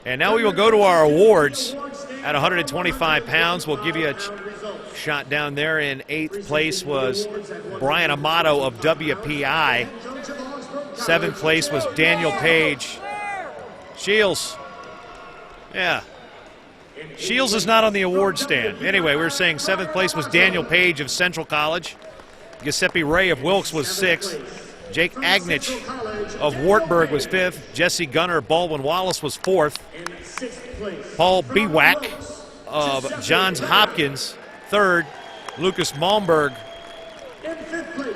And now we will go to our awards at 125 pounds. We'll give you a shot down there. In 8th place was Brian Amato of WPI. 7th place was Daniel Page. Shields. Yeah. Shields is not on the award stand. Anyway, we were saying 7th place was Daniel Page of Central College. Giuseppe Ray of Wilkes was 6th. Jake Agnich of Wartburg was 5th. Jesse Gunner of Baldwin Wallace was 4th. Paul Biwak of Johns Hopkins, 3rd. Lucas Malmberg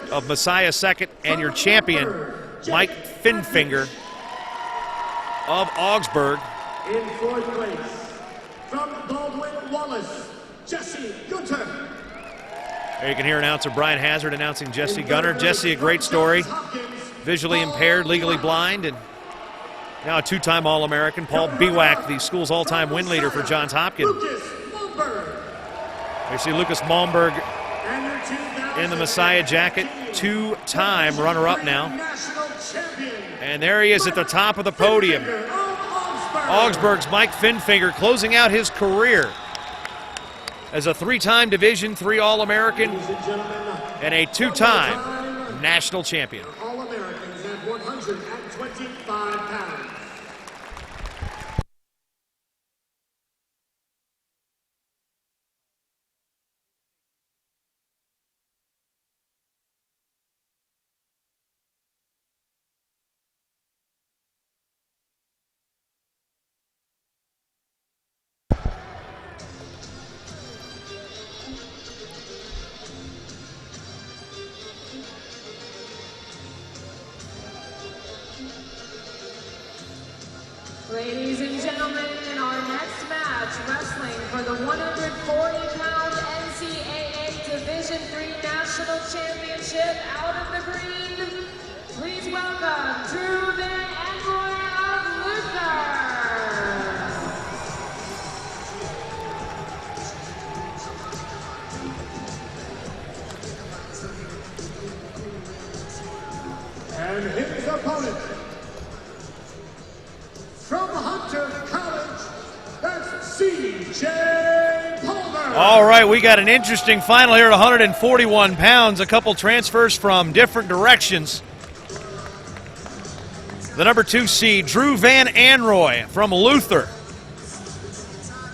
of Messiah, 2nd. And your champion, Mike Finfinger of Augsburg. In 4th place, from Baldwin Wallace, Jesse Gunter. There you can hear announcer Brian Hazard announcing Jesse Gunner. Jesse, a great story. Visually impaired, legally blind, and now a 2-time All-American. Paul Biwak, the school's all-time win leader for Johns Hopkins. You see Lucas Malmberg in the Messiah jacket, 2-time runner-up now. And there he is at the top of the podium. Augsburg's Mike Finfinger closing out his career as a 3-time Division III All-American and a 2-time national champion. All-Americans at 125 pounds. Ladies and gentlemen, in our next match, wrestling for the 140-pound NCAA Division III National Championship, out of the green, please welcome Drew Van Anrooy of Luther. And his opponent, from Hunter College, that's C.J. Palmer. All right, we got an interesting final here at 141 pounds. A couple transfers from different directions. The number 2 seed, Drew Van Anrooy from Luther,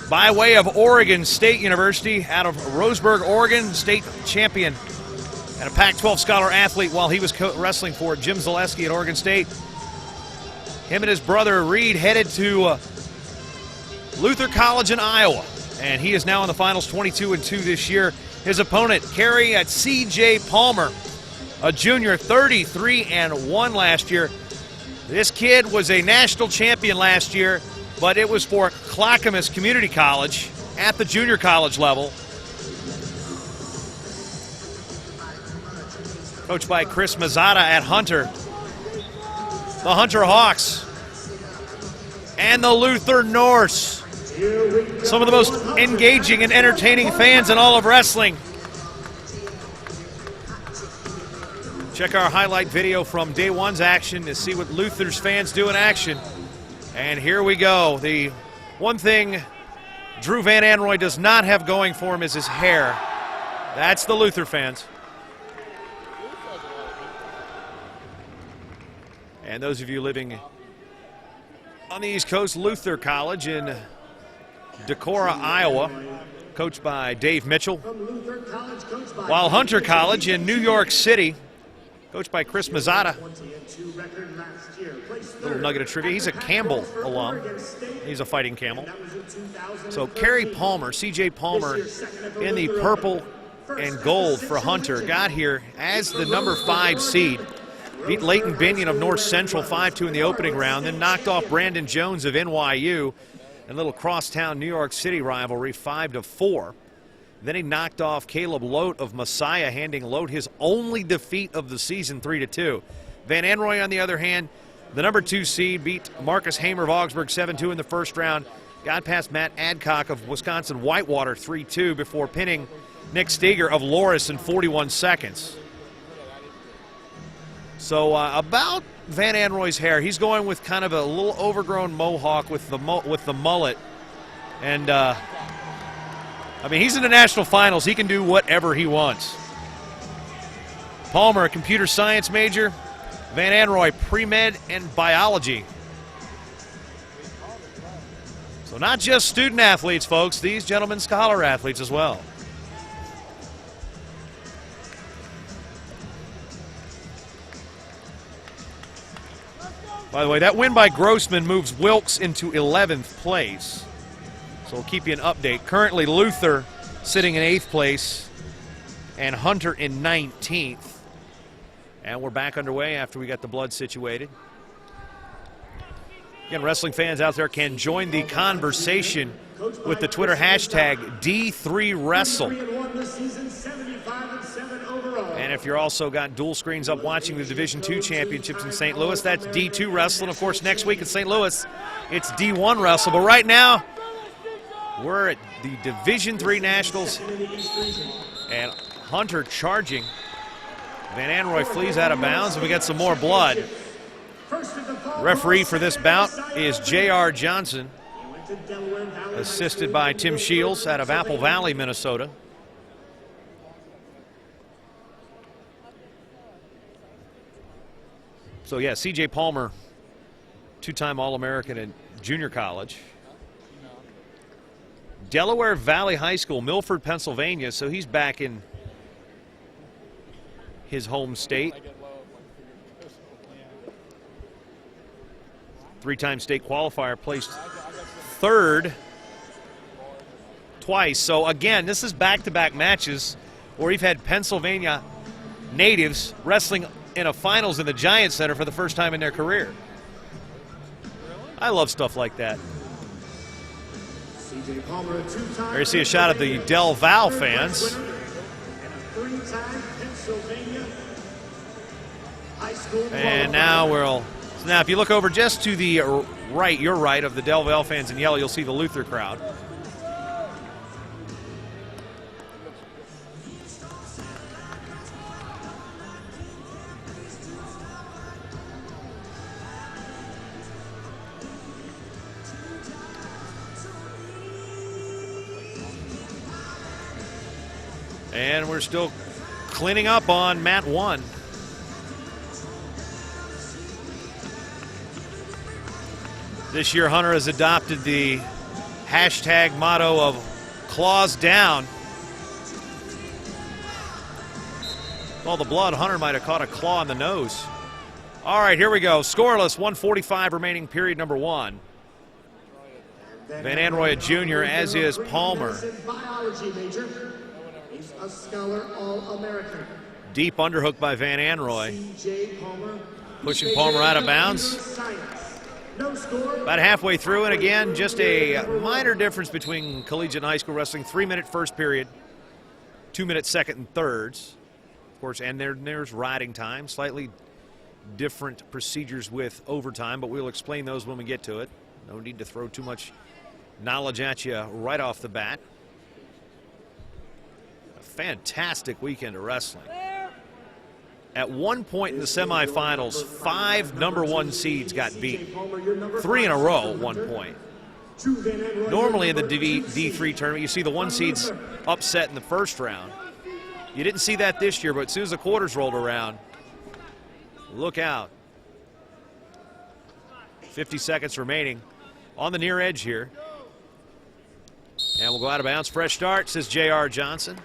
by way of Oregon State University, out of Roseburg, Oregon, state champion and a Pac-12 scholar athlete while he was wrestling for Jim Zaleski at Oregon State. Him and his brother Reed headed to Luther College in Iowa, and he is now in the finals, 22-2 this year. His opponent, Kerry at C.J. Palmer, a junior, 33-1 last year. This kid was a national champion last year, but it was for Clackamas Community College at the junior college level. Coached by Chris Mazzata at Hunter. The Hunter Hawks and the Luther Norse. Some of the most engaging and entertaining fans in all of wrestling. Check our highlight video from day one's action to see what Luther's fans do in action. And here we go. The one thing Drew Van Anrooy does not have going for him is his hair. That's the Luther fans. And those of you living on the East Coast, Luther College in Decorah, Iowa, coached by Dave Mitchell. While Hunter College in New York City, coached by Chris Mazzata. Little nugget of trivia, he's a Campbell alum. He's a Fighting Camel. So Kerry Palmer, C.J. Palmer, in the purple and gold for Hunter, got here as the number 5 seed. Beat Leighton Binion of North Central 5-2 in the opening round, then knocked off Brandon Jones of NYU and little crosstown New York City rivalry 5-4. Then he knocked off Caleb Lote of Messiah, handing Lote his only defeat of the season 3-2. Van Anrooy, on the other hand, the number 2 seed, beat Marcus Hamer of Augsburg 7-2 in the first round, got past Matt Adcock of Wisconsin Whitewater 3-2 before pinning Nick Steger of Loris in 41 seconds. So about Van Anrooy's hair. He's going with kind of a little overgrown mohawk with the mullet. And, I mean, he's in the national finals. He can do whatever he wants. Palmer, a computer science major. Van Anrooy, pre-med and biology. So not just student athletes, folks. These gentlemen scholar athletes as well. By the way, that win by Grossman moves Wilkes into 11th place. So we'll keep you an update. Currently, Luther sitting in 8th place and Hunter in 19th. And we're back underway after we got the blood situated. Again, wrestling fans out there can join the conversation with the Twitter hashtag D3Wrestle. And if you're also got dual screens up watching the Division II championships in St. Louis, that's D2 Wrestle. And of course, next week in St. Louis, it's D1 Wrestle. But right now, we're at the Division III Nationals. And Hunter charging. Van Anrooy flees out of bounds, and we got some more blood. Referee for this bout is J.R. Johnson, assisted by Tim Shields out of Apple Valley, Minnesota. So, yeah, C.J. Palmer, two-time All-American in junior college. Delaware Valley High School, Milford, Pennsylvania, so he's back in his home state. Three-time state qualifier, placed third twice. So, again, this is back-to-back matches where we've had Pennsylvania natives wrestling in a finals in the Giant Center for the first time in their career. I love stuff like that. There you see a shot of the Del Val fans. And now now if you look over just to the right, your right, of the Del Val fans in yellow, you'll see the Luther crowd. And we're still cleaning up on mat 1. This year, Hunter has adopted the hashtag motto of claws down. With all the blood, Hunter might have caught a claw in the nose. All right, here we go. Scoreless, 1:45 remaining, period number 1. Van Anrooy, a junior, as is Palmer. A scholar All-American. Deep underhook by Van Anrooy. Pushing Palmer out of bounds. About halfway through, and again, just a minor difference between collegiate and high school wrestling. 3-minute first period, 2-minute second and thirds. Of course, and there's riding time. Slightly different procedures with overtime, but we'll explain those when we get to it. No need to throw too much knowledge at you right off the bat. Fantastic weekend of wrestling. At one point in the semifinals, 5 #1 seeds got beat. 3 in a row at one point. Normally in the D3 tournament, you see the 1 seeds upset in the first round. You didn't see that this year, but as soon as the quarters rolled around, look out. 50 seconds remaining on the near edge here. And we'll go out of bounds. Fresh start, says J.R. Johnson.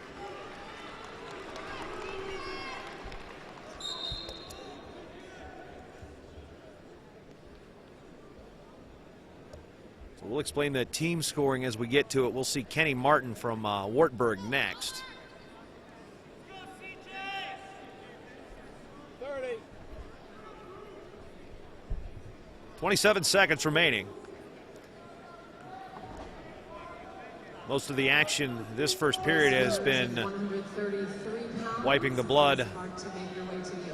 We'll explain the team scoring as we get to it. We'll see Kenny Martin from Wartburg next. 27 seconds remaining. Most of the action this first period has been wiping the blood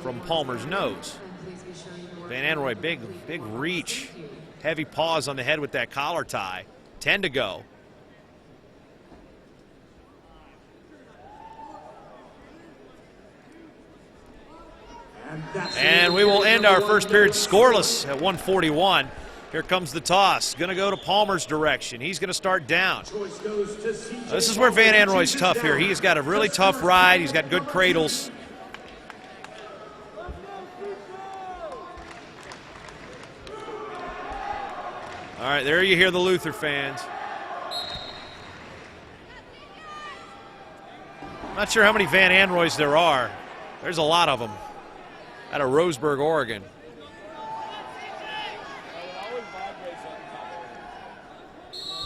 from Palmer's nose. Van Anrooy, big reach. Heavy paws on the head with that collar tie. 10 to go. And And we will end our first period scoreless at 141. Here comes the toss. Going to go to Palmer's direction. He's going to start down. This is where Van Anrooy's tough here. He's got a really tough ride. He's got good cradles. All right, there you hear the Luther fans. Not sure how many Van Anrooys there are. There's a lot of them out of Roseburg, Oregon.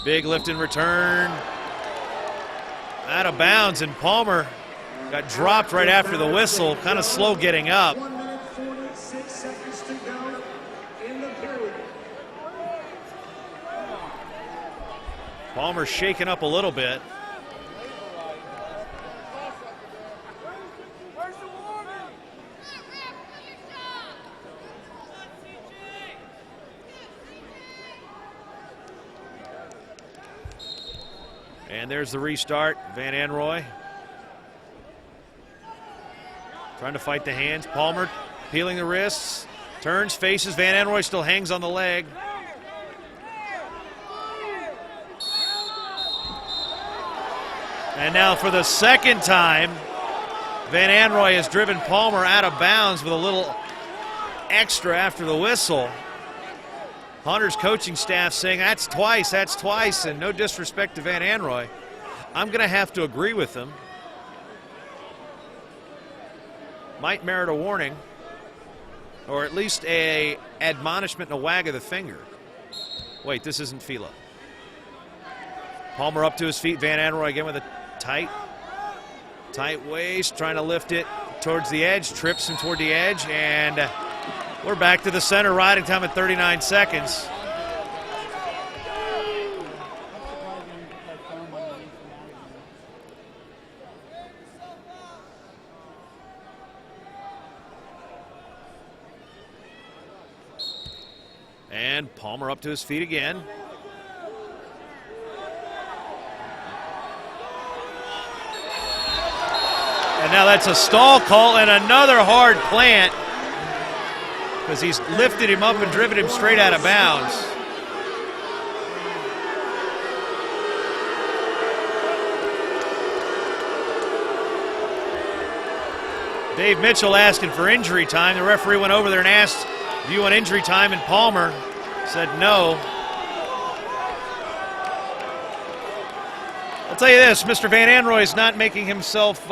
Big lift and return. Out of bounds, and Palmer got dropped right after the whistle. Kind of slow getting up. 1 minute 46 seconds to go in the period. Palmer shaken up a little bit. And there's the restart. Van Anrooy trying to fight the hands. Palmer peeling the wrists. Turns, faces. Van Anrooy still hangs on the leg. And now for the second time, Van Anrooy has driven Palmer out of bounds with a little extra after the whistle. Hunter's coaching staff saying that's twice, and no disrespect to Van Anrooy. I'm going to have to agree with them. Might merit a warning, or at least a admonishment and a wag of the finger. Wait, this isn't Fila. Palmer up to his feet. Van Anrooy again with a tight waist, trying to lift it towards the edge, trips him toward the edge, and we're back to the center. Riding time at 39 seconds. And Palmer up to his feet again. And now that's a stall call and another hard plant, because he's lifted him up and driven him straight out of bounds. Dave Mitchell asking for injury time. The referee went over there and asked if you want injury time, and Palmer said no. I'll tell you this, Mr. Van Anrooy is not making himself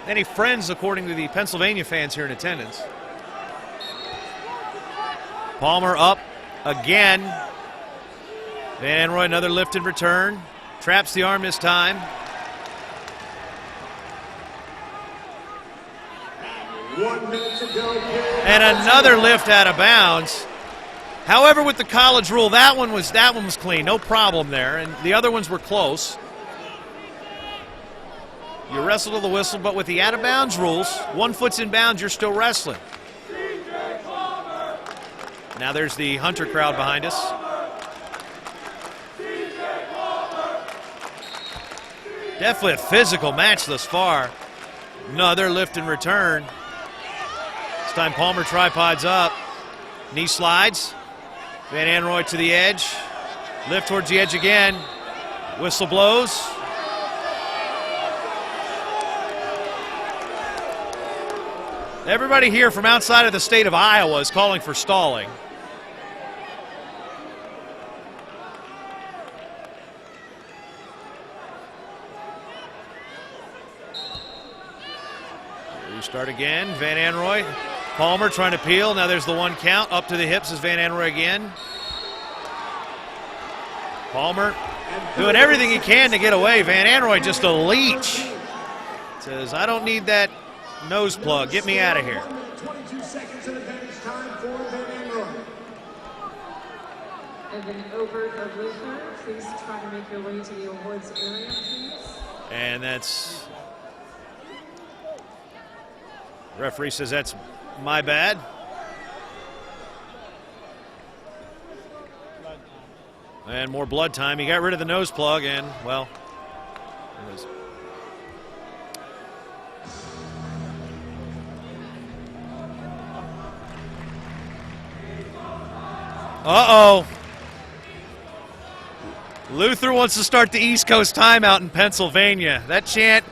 any friends, according to the Pennsylvania fans here in attendance. Palmer up again. Van Anrooy, another lift and return. Traps the arm this time. 1 minute to go. And another lift out of bounds. However, with the college rule, that one was clean, no problem there, and the other ones were close. You wrestle to the whistle, but with the out of bounds rules, 1 foot's in bounds, you're still wrestling. Now there's the Hunter crowd behind us. Definitely a physical match thus far. Another lift and return. This time Palmer tripods up. Knee slides. Van Anrooy to the edge. Lift towards the edge again. Whistle blows. Everybody here from outside of the state of Iowa is calling for stalling. Restart again. Van Anrooy. Palmer trying to peel. Now there's the 1 count. Up to the hips is Van Anrooy again. Palmer doing everything he can to get away. Van Anrooy just a leech. Says, I don't need that nose plug. Get me out of here. 22 seconds of advantage time for Van Anrooy. And then over the Luther, please try to make your way to the awards area, please. And that's... Referee says that's my bad. And more blood time. He got rid of the nose plug, and, well, it was... Uh-oh. Luther wants to start the East Coast timeout in Pennsylvania. That chant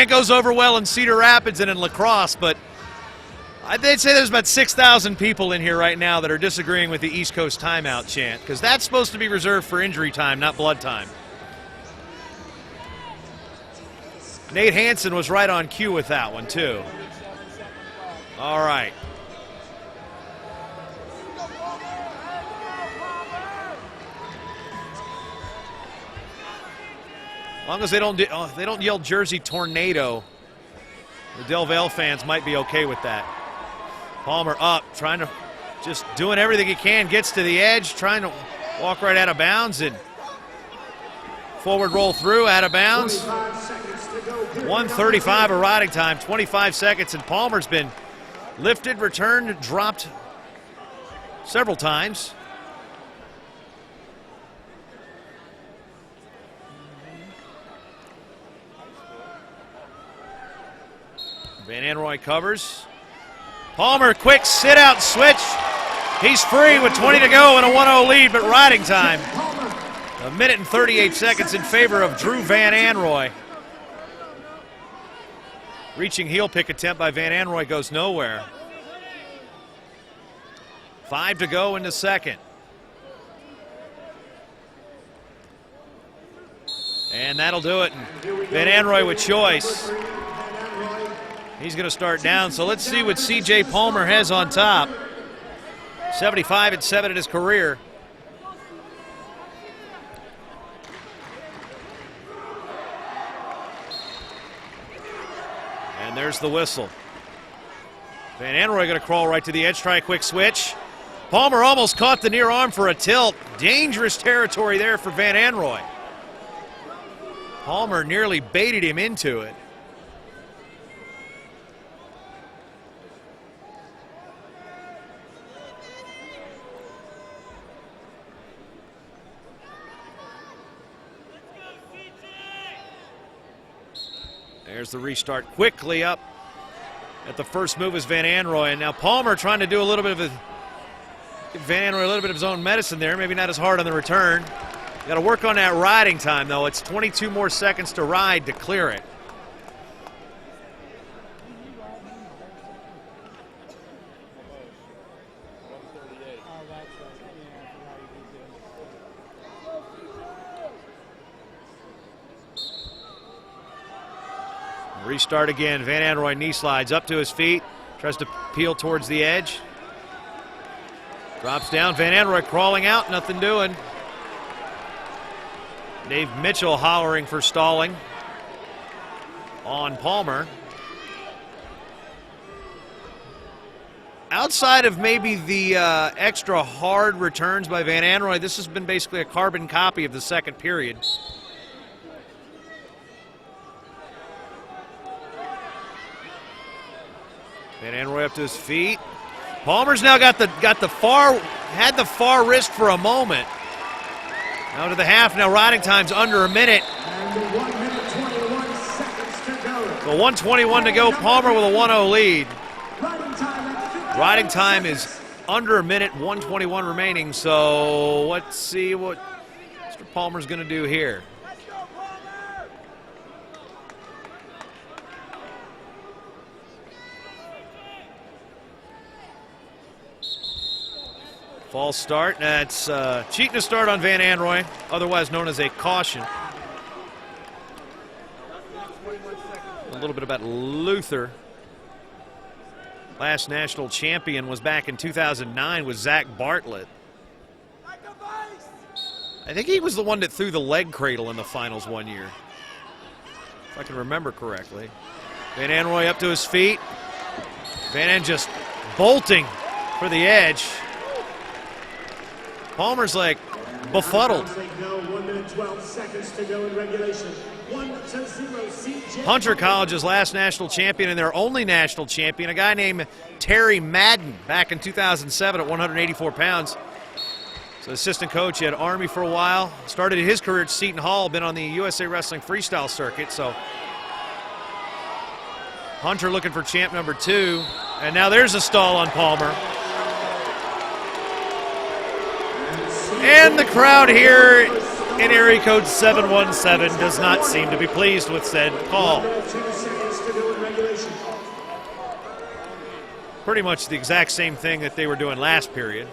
goes over well in Cedar Rapids and in La Crosse, but they'd say there's about 6,000 people in here right now that are disagreeing with the East Coast timeout chant, because that's supposed to be reserved for injury time, not blood time. Nate Hansen was right on cue with that one, too. All right. As long as they don't yell Jersey Tornado, the Del Valle fans might be okay with that. Palmer up, trying to just doing everything he can, gets to the edge, trying to walk right out of bounds and forward roll through, out of bounds. 1:35 of riding time, 25 seconds, and Palmer's been lifted, returned, dropped several times. Van Anrooy covers. Palmer, quick sit-out switch. He's free with 20 to go and a 1-0 lead, but riding time. 1 minute and 38 seconds in favor of Drew Van Anrooy. Reaching heel pick attempt by Van Anrooy goes nowhere. 5 to go in the second. And that'll do it. Van Anrooy with choice. He's going to start down, so let's see what C.J. Palmer has on top. 75-7 in his career. And there's the whistle. Van Anrooy going to crawl right to the edge, try a quick switch. Palmer almost caught the near arm for a tilt. Dangerous territory there for Van Anrooy. Palmer nearly baited him into it. There's the restart quickly up at the first move is Van Anrooy. And now Palmer trying to do a little bit of Van Anrooy a little bit of his own medicine there. Maybe not as hard on the return. Got to work on that riding time, though. It's 22 more seconds to ride to clear it. Restart again. Van Anrooy knee slides up to his feet. Tries to peel towards the edge. Drops down. Van Anrooy crawling out. Nothing doing. Dave Mitchell hollering for stalling on Palmer. Outside of maybe the extra hard returns by Van Anrooy, this has been basically a carbon copy of the second period. Van Anrooy up to his feet. Palmer's now had the far wrist for a moment. Now to the half. Now riding time's under a minute. And 1 minute 21 seconds to go. So 1:21 to go. Palmer with a 1-0 lead. Riding time is under a minute. 1:21 remaining. So let's see what Mr. Palmer's going to do here. False start. That's cheating to start on Van Anrooy, otherwise known as a caution. A little bit about Luther. Last national champion was back in 2009 with Zach Bartlett. I think he was the one that threw the leg cradle in the finals one year, if I can remember correctly. Van Anrooy up to his feet. Van An just bolting for the edge. Palmer's like befuddled. 1 minute 12 seconds to go in regulation. 1-0 Hunter College's last national champion and their only national champion, a guy named Terry Madden, back in 2007 at 184 pounds. So assistant coach, he had Army for a while. Started his career at Seton Hall, been on the USA Wrestling freestyle circuit. So Hunter looking for champ number 2. And now there's a stall on Palmer. And the crowd here in area code 717 does not seem to be pleased with said call. Pretty much the exact same thing that they were doing last period.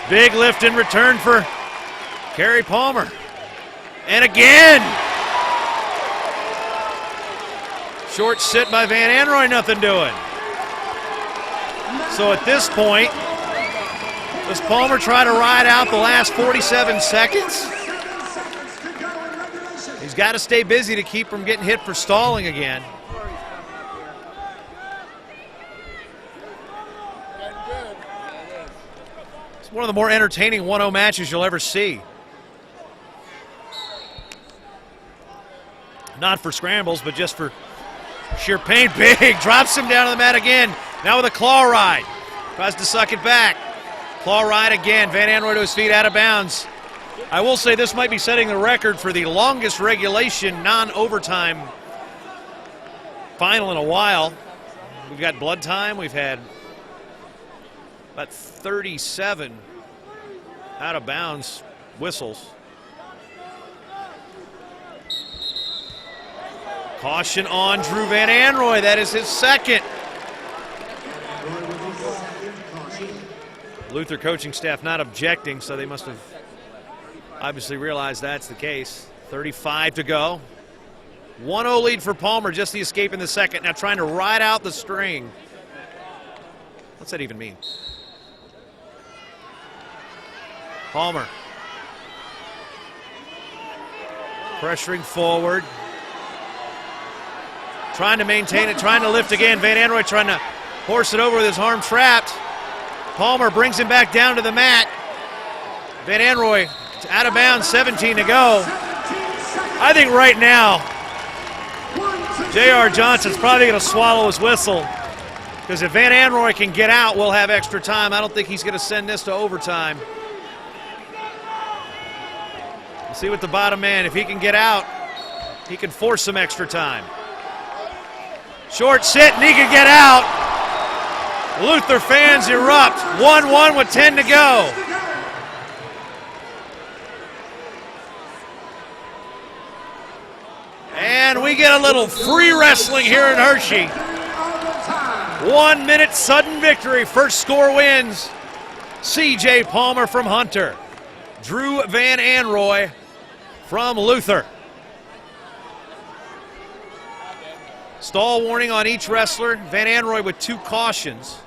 Big lift in return for Kerry Palmer. And again. Short sit by Van Anrooy, nothing doing. So at this point, does Palmer try to ride out the last 47 seconds? He's got to stay busy to keep from getting hit for stalling again. It's one of the more entertaining 1-0 matches you'll ever see. Not for scrambles, but just for sheer pain. Big, drops him down to the mat again. Now with a claw ride. Tries to suck it back. Claw ride again. Van Anrooy to his feet, out of bounds. I will say this might be setting the record for the longest regulation non-overtime final in a while. We've got blood time. We've had about 37 out of bounds whistles. Caution on Drew Van Anrooy. That is his second. Luther coaching staff not objecting, so they must have obviously realized that's the case. 35 to go. 1-0 lead for Palmer, just the escape in the second. Now trying to ride out the string. What's that even mean? Palmer. Pressuring forward. Trying to maintain it, trying to lift again. Van Anrooy trying to horse it over with his arm trapped. Palmer brings him back down to the mat. Van Anrooy out of bounds, 17 to go. I think right now, J.R. Johnson's probably going to swallow his whistle, because if Van Anrooy can get out, we'll have extra time. I don't think he's going to send this to overtime. We'll see what the bottom man, if he can get out, he can force some extra time. Short sit, and he can get out. Luther fans erupt. 1-1 with 10 to go. And we get a little free wrestling here in Hershey. 1 minute sudden victory. First score wins. C.J. Palmer from Hunter. Drew Van Anrooy from Luther. Stall warning on each wrestler. Van Anrooy with 2 cautions.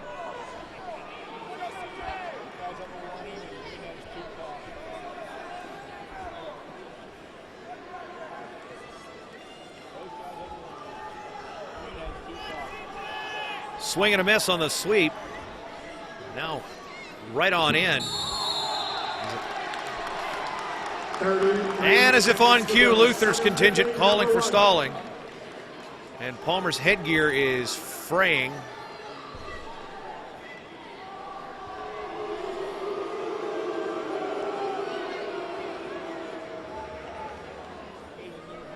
Swing and a miss on the sweep. Now right on in. And as if on cue, Luther's contingent calling for stalling. And Palmer's headgear is fraying.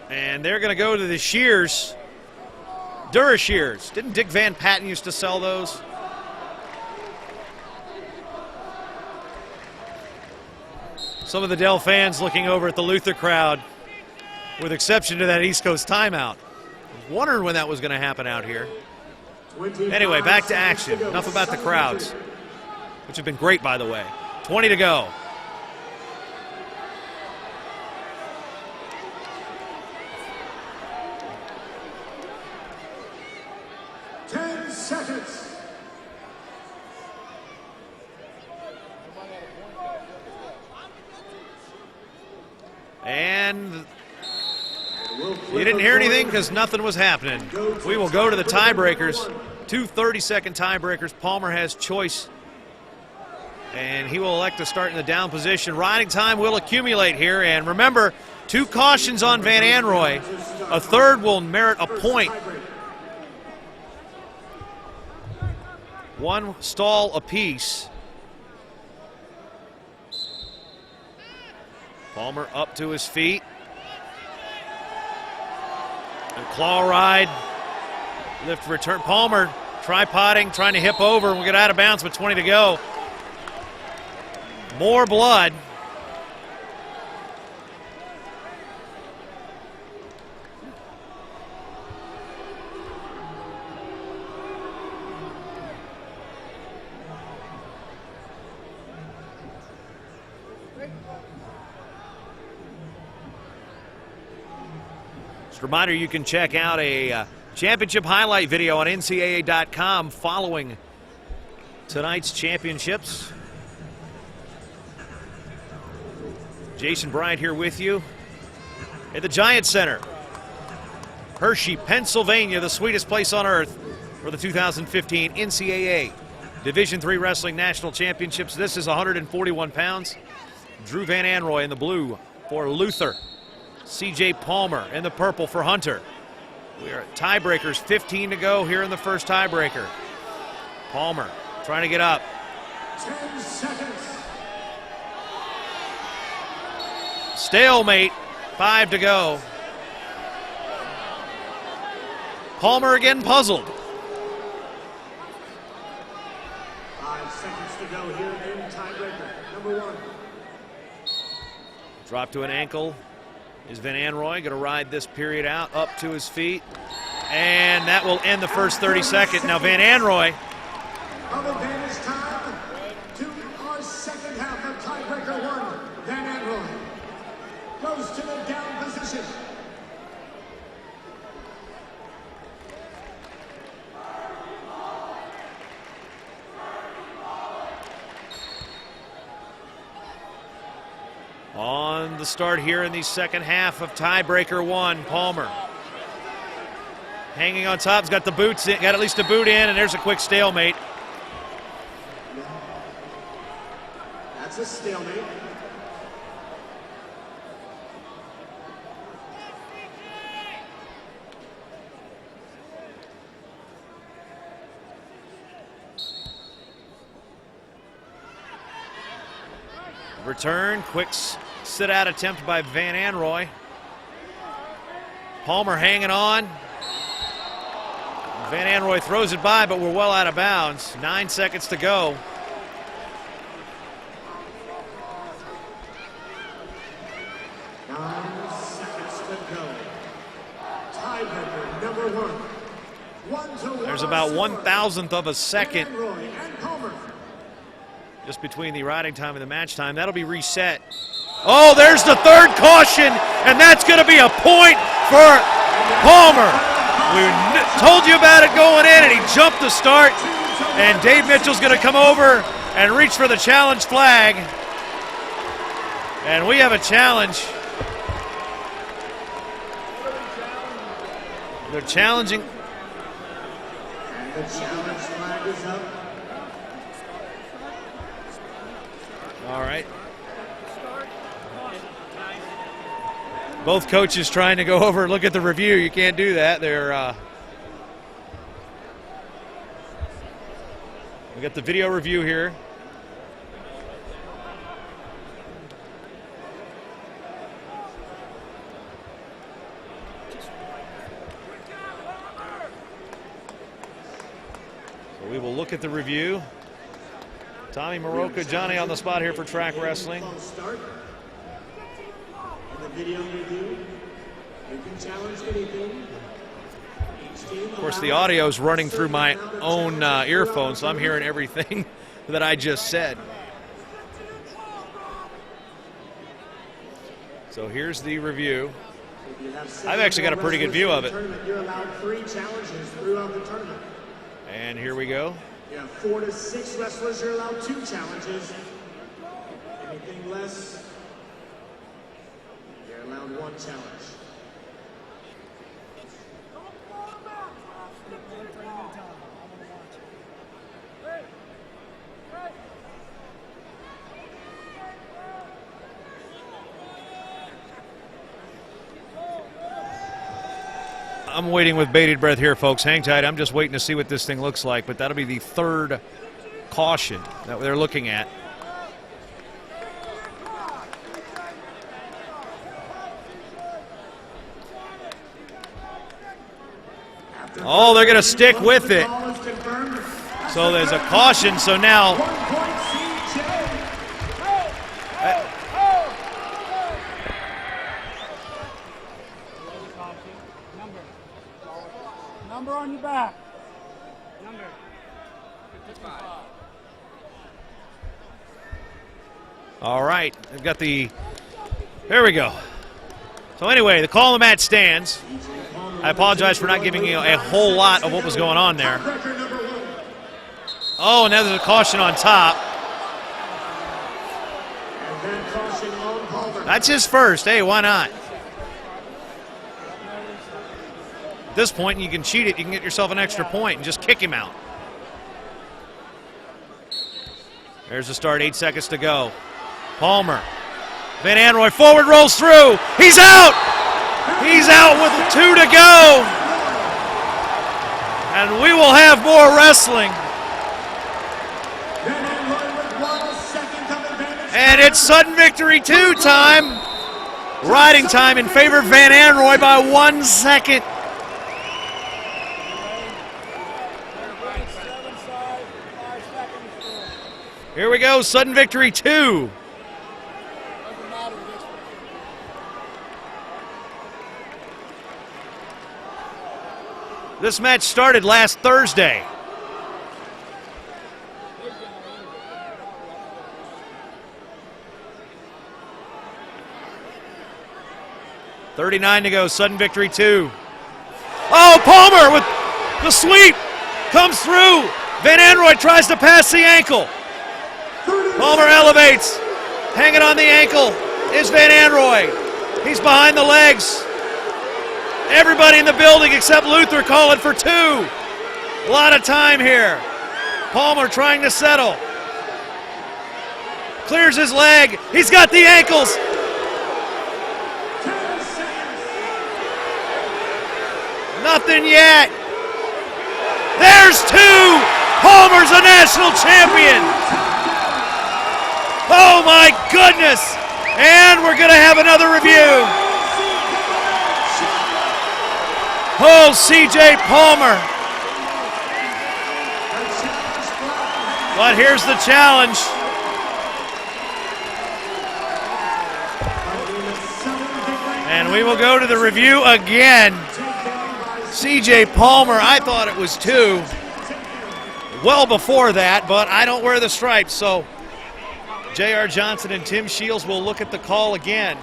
And they're going to go to the shears. Dura shears. Didn't Dick Van Patten used to sell those? Some of the Dell fans looking over at the Luther crowd, with exception to that East Coast timeout. Wondering when that was going to happen out here. Anyway, back to action. Enough about the crowds, which have been great, by the way. 20 to go. And you didn't hear anything because nothing was happening. We will go to the tiebreakers. 2 30-second tiebreakers. Palmer has choice, and he will elect to start in the down position. Riding time will accumulate here, and remember, 2 cautions on Van Anrooy. A third will merit a point. 1 stall apiece. Palmer up to his feet. Claw ride, lift return. Palmer tripoding, trying to hip over. We'll get out of bounds with 20 to go. More blood. Just a reminder, you can check out a championship highlight video on NCAA.com following tonight's championships. Jason Bryant here with you at the Giant Center. Hershey, Pennsylvania, the sweetest place on earth for the 2015 NCAA Division III Wrestling National Championships. This is 141 pounds. Drew Van Anrooy in the blue for Luther. C.J. Palmer in the purple for Hunter. We are at tiebreakers, 15 to go here in the first tiebreaker. Palmer trying to get up. 10 seconds. Stalemate, 5 to go. Palmer again puzzled. 5 seconds to go here in tiebreaker number 1. Drop to an ankle. Is Van Anrooy going to ride this period out up to his feet? And that will end the first 30 seconds. Now Van Anrooy. Of advantage time to our second half of tiebreaker 1. Van Anrooy goes to the down position. On the start here in the second half of tiebreaker 1, Palmer. Hanging on top, he's got the boots in, got at least a boot in, and there's a quick stalemate. That's a stalemate. Return, quick sit-out attempt by Van Anrooy. Palmer hanging on. Van Anrooy throws it by, but we're well out of bounds. 9 seconds to go. Tiebreaker number 1. There's about 1,000th of a second Anrooy and Palmer. just between the riding time and the match time. That'll be reset. Oh, there's the third caution, and that's going to be a point for Palmer. We told you about it going in, and he jumped the start. And Dave Mitchell's going to come over and reach for the challenge flag. And we have a challenge. They're challenging. And the challenge flag is up. All right. Both coaches trying to go over and look at the review. You can't do that. They're we got the video review here. So we will look at the review. Tommy Maroka, Johnny on the spot here for Track Wrestling. The video review, you can challenge anything. Of course, the audio is running through my own earphones, so I'm hearing everything that I just said. So here's the review. I've actually got a pretty good view of it. You're allowed 3 challenges throughout the tournament. And here we go. You have 4 to 6 wrestlers, you're allowed 2 challenges. Anything less, you're allowed 1 challenge. I'm waiting with bated breath here, folks. Hang tight. I'm just waiting to see what this thing looks like, but that'll be the third caution that they're looking at. Oh, they're going to stick with it. So there's a caution. So now Number on your back. Number 55. all right, they've got the, there we go. So anyway, the call of the match stands. I apologize for not giving you a whole lot of what was going on there. Oh, now there's a caution on top. That's his first. Hey, why not? At this point, you can cheat it. You can get yourself an extra point and just kick him out. There's the start, 8 seconds to go. Palmer. Van Anrooy forward, rolls through. He's out! He's out with 2 to go. And we will have more wrestling. And it's sudden victory 2 time. Riding time in favor of Van Anrooy by 1 second. Here we go, sudden victory 2. This match started last Thursday. .39 to go, sudden victory 2. Oh, Palmer with the sweep comes through. Van Anrooy tries to pass the ankle. Palmer elevates, hanging on the ankle is Van Anrooy. He's behind the legs. Everybody in the building except Luther calling for 2. A lot of time here. Palmer trying to settle. Clears his leg. He's got the ankles. Nothing yet. There's 2. Palmer's a national champion. Oh my goodness. And we're going to have another review. Oh, C.J. Palmer. But here's the challenge. And we will go to the review again. C.J. Palmer, I thought it was 2. Well before that, but I don't wear the stripes, so J.R. Johnson and Tim Shields will look at the call again.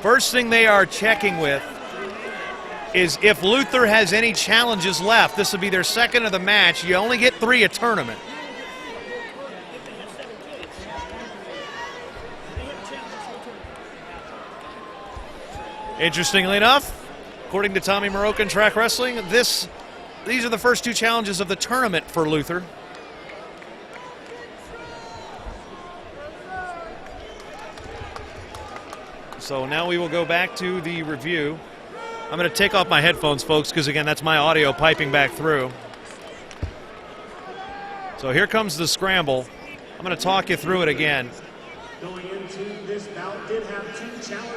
First thing they are checking with is if Luther has any challenges left. This will be their second of the match. You only get 3 a tournament. Interestingly enough, according to Tommy Maroka in Track Wrestling, these are the first 2 challenges of the tournament for Luther. So now we will go back to the review. I'm going to take off my headphones, folks, because again, that's my audio piping back through. So here comes the scramble. I'm going to talk you through it again. Going into this bout did have 2 challenges.